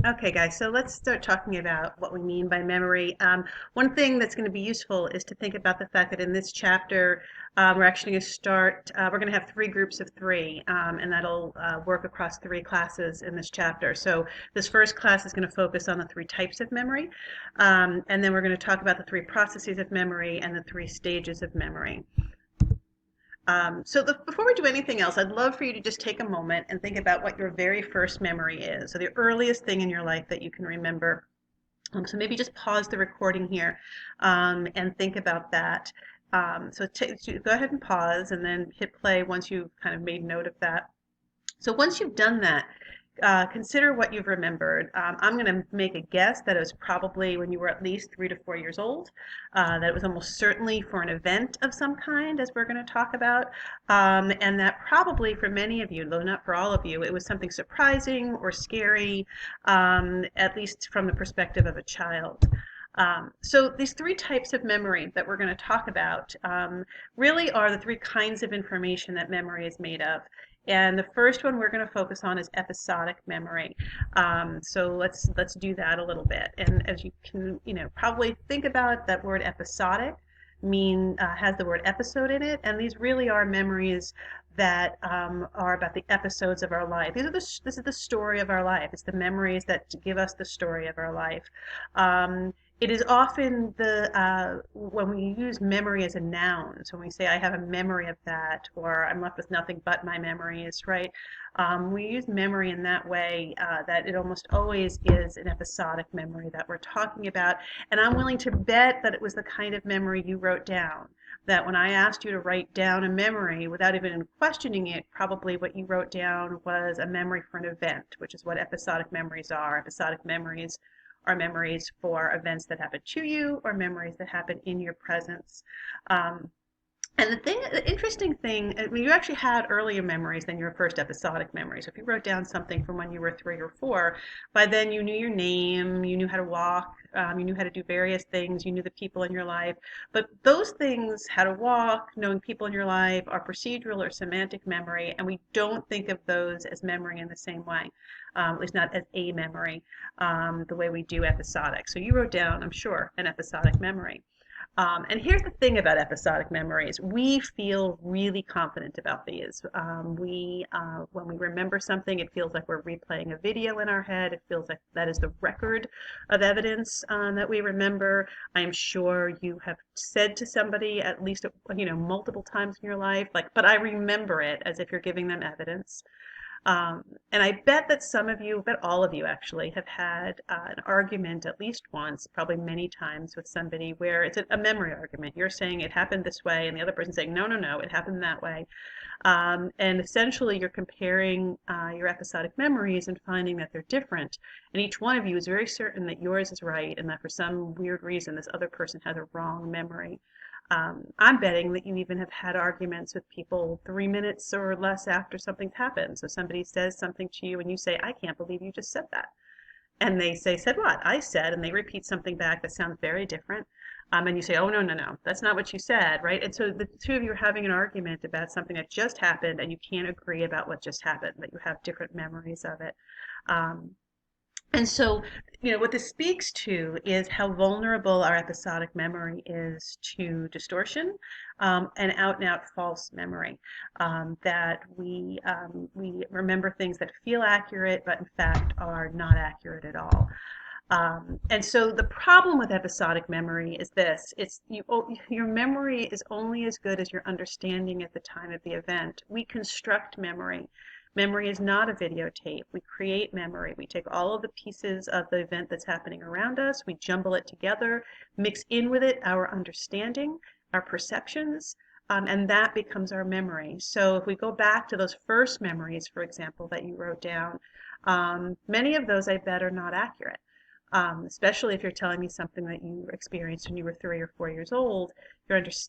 Okay, guys, so let's start talking about what we mean by memory. One thing that's going to be useful is to think about the fact that in this chapter, we're actually going to we're going to have three groups of three, and that'll work across three classes in this chapter. So this first class is going to focus on the three types of memory, and then we're going to talk about the three processes of memory and the three stages of memory. Before we do anything else, I'd love for you to just take a moment and think about what your very first memory is. So the earliest thing in your life that you can remember. So maybe just pause the recording here and think about that. Go ahead and pause and then hit play once you've kind of made note of that. So once you've done that, consider what you've remembered. I'm going to make a guess that it was probably when you were at least 3 to 4 years old, that it was almost certainly for an event of some kind, as we're going to talk about, and that probably for many of you, though not for all of you, it was something surprising or scary, at least from the perspective of a child. So these three types of memory that we're going to talk about really are the three kinds of information that memory is made of. And the first one we're going to focus on is episodic memory. So let's do that a little bit. And as you can, probably think about that word episodic has the word episode in it, and these really are memories that are about the episodes of our life. This is the story of our life. It's the memories that give us the story of our life. It is often when we use memory as a noun, so when we say I have a memory of that, or I'm left with nothing but my memories, right? We use memory in that way, that it almost always is an episodic memory that we're talking about. And I'm willing to bet that it was the kind of memory you wrote down. That when I asked you to write down a memory without even questioning it, probably what you wrote down was a memory for an event, which is what episodic memories are. Episodic memories are memories for events that happen to you or memories that happen in your presence. And the interesting thing, I mean, you actually had earlier memories than your first episodic memory. So if you wrote down something from when you were 3 or 4, by then you knew your name, you knew how to walk, you knew how to do various things, you knew the people in your life. But those things, how to walk, knowing people in your life, are procedural or semantic memory, and we don't think of those as memory in the same way, at least not as a memory, the way we do episodic. So you wrote down, I'm sure, an episodic memory. And here's the thing about episodic memories. We feel really confident about these. When we remember something, it feels like we're replaying a video in our head. It feels like that is the record of evidence that we remember. I'm sure you have said to somebody at least, multiple times in your life, like, but I remember it, as if you're giving them evidence. And I bet that some of you, bet all of you actually, have had an argument at least once, probably many times, with somebody where it's a memory argument. You're saying it happened this way, and the other person saying, no, no, no, it happened that way. And essentially, you're comparing your episodic memories and finding that they're different. And each one of you is very certain that yours is right, and that for some weird reason, this other person has a wrong memory. I'm betting that you even have had arguments with people 3 minutes or less after something's happened. So somebody says something to you and you say, I can't believe you just said that. And they say, said what? I said, and they repeat something back that sounds very different. And you say, oh, no, no, no, that's not what you said, right? And so the two of you are having an argument about something that just happened, and you can't agree about what just happened, that you have different memories of it. And so, what this speaks to is how vulnerable our episodic memory is to distortion, and out false memory. That we remember things that feel accurate, but in fact are not accurate at all. And so the problem with episodic memory is this: your memory is only as good as your understanding at the time of the event. We construct memory. Memory is not a videotape. We create memory. We take all of the pieces of the event that's happening around us, we jumble it together, mix in with it our understanding, our perceptions, and that becomes our memory. So if we go back to those first memories, for example, that you wrote down, many of those I bet are not accurate. Especially if you're telling me something that you experienced when you were 3 or 4 years old,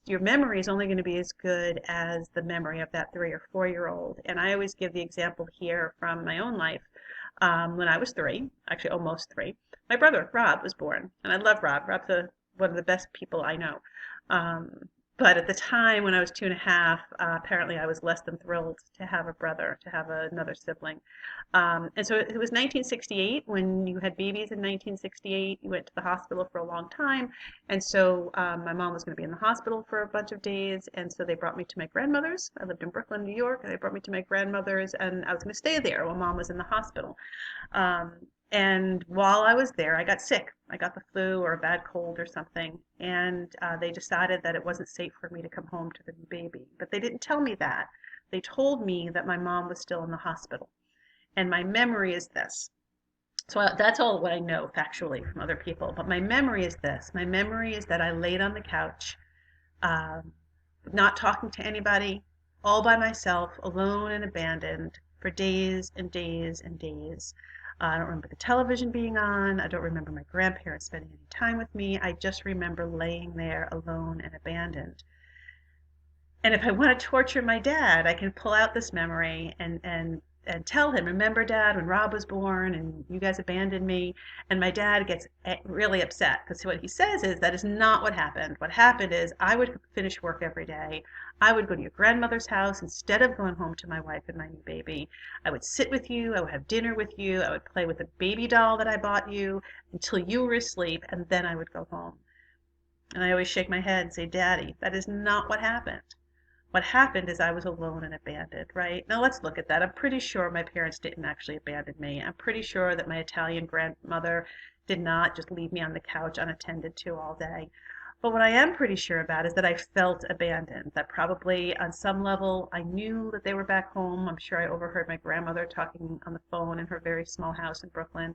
your memory is only going to be as good as the memory of that 3 or 4 year old. And I always give the example here from my own life. When I was 3, actually almost 3, my brother Rob was born, and I love Rob. Rob's one of the best people I know. But at the time when I was 2.5, apparently I was less than thrilled to have a brother, to have another sibling. And so it was 1968. When you had babies in 1968, you went to the hospital for a long time. And so my mom was going to be in the hospital for a bunch of days. And so they brought me to my grandmother's. I lived in Brooklyn, New York, and they brought me to my grandmother's, and I was going to stay there while mom was in the hospital. Um, and while I was there, I got sick. I got the flu or a bad cold or something. And they decided that it wasn't safe for me to come home to the new baby. But they didn't tell me that. They told me that my mom was still in the hospital. And my memory is this. So that's all what I know factually from other people. But my memory is this. My memory is that I laid on the couch, um, not talking to anybody, all by myself, alone and abandoned for days and days and days. I don't remember the television being on. I don't remember my grandparents spending any time with me. I just remember laying there alone and abandoned. And if I want to torture my dad, I can pull out this memory and tell him, remember, Dad, when Rob was born and you guys abandoned me. And my dad gets really upset because what he says is that is not what happened. What happened is I would finish work every day. I would go to your grandmother's house instead of going home to my wife and my new baby. I would sit with you. I would have dinner with you. I would play with the baby doll that I bought you until you were asleep, and then I would go home. And I always shake my head and say, Daddy, that is not what happened. What happened is I was alone and abandoned, right? Now let's look at that. I'm pretty sure my parents didn't actually abandon me. I'm pretty sure that my Italian grandmother did not just leave me on the couch unattended to all day. But what I am pretty sure about is that I felt abandoned, that probably on some level I knew that they were back home. I'm sure I overheard my grandmother talking on the phone in her very small house in Brooklyn.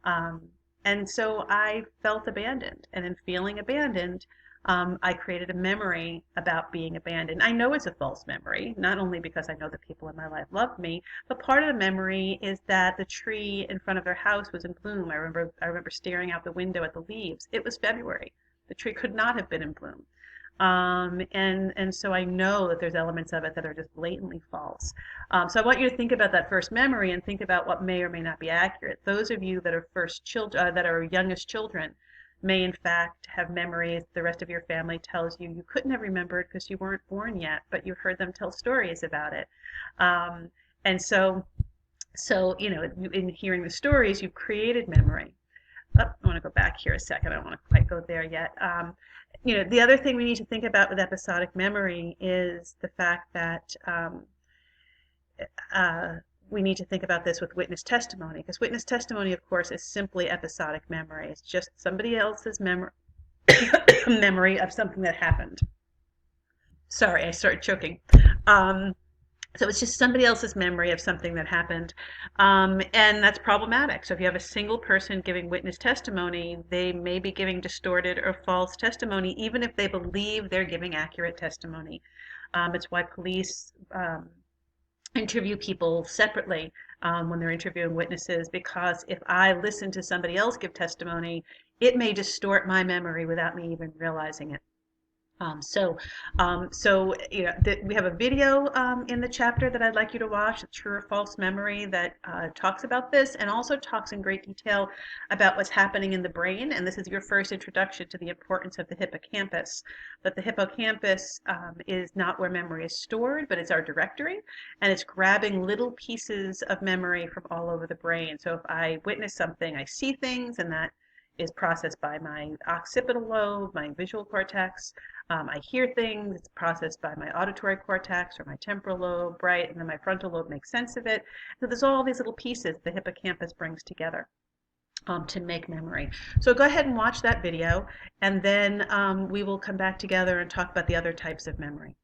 Um, and so I felt abandoned. And in feeling abandoned, I created a memory about being abandoned. I know it's a false memory, not only because I know the people in my life loved me, but part of the memory is that the tree in front of their house was in bloom. I remember staring out the window at the leaves. It was February. The tree could not have been in bloom. And so I know that there's elements of it that are just blatantly false. So I want you to think about that first memory and think about what may or may not be accurate. Those of you that are first children, that are youngest children, may in fact have memories the rest of your family tells you you couldn't have remembered because you weren't born yet, but you heard them tell stories about it. And so in hearing the stories, you've created memory. Oh, I want to go back here a second. I don't want to quite go there yet. The other thing we need to think about with episodic memory is the fact that we need to think about this with witness testimony, because witness testimony, of course, is simply episodic memory. It's just somebody else's memory memory of something that happened. Sorry, I started choking. So it's just somebody else's memory of something that happened, and that's problematic. So if you have a single person giving witness testimony, they may be giving distorted or false testimony, even if they believe they're giving accurate testimony. It's why police interview people separately when they're interviewing witnesses, because if I listen to somebody else give testimony, it may distort my memory without me even realizing it. We have a video in the chapter that I'd like you to watch, the True or False Memory, that talks about this and also talks in great detail about what's happening in the brain. And this is your first introduction to the importance of the hippocampus. But the hippocampus is not where memory is stored, but it's our directory, and it's grabbing little pieces of memory from all over the brain. So if I witness something, I see things, and that is processed by my occipital lobe, my visual cortex. I hear things, it's processed by my auditory cortex or my temporal lobe, right? And then my frontal lobe makes sense of it. So there's all these little pieces the hippocampus brings together to make memory. So go ahead and watch that video, and then we will come back together and talk about the other types of memory.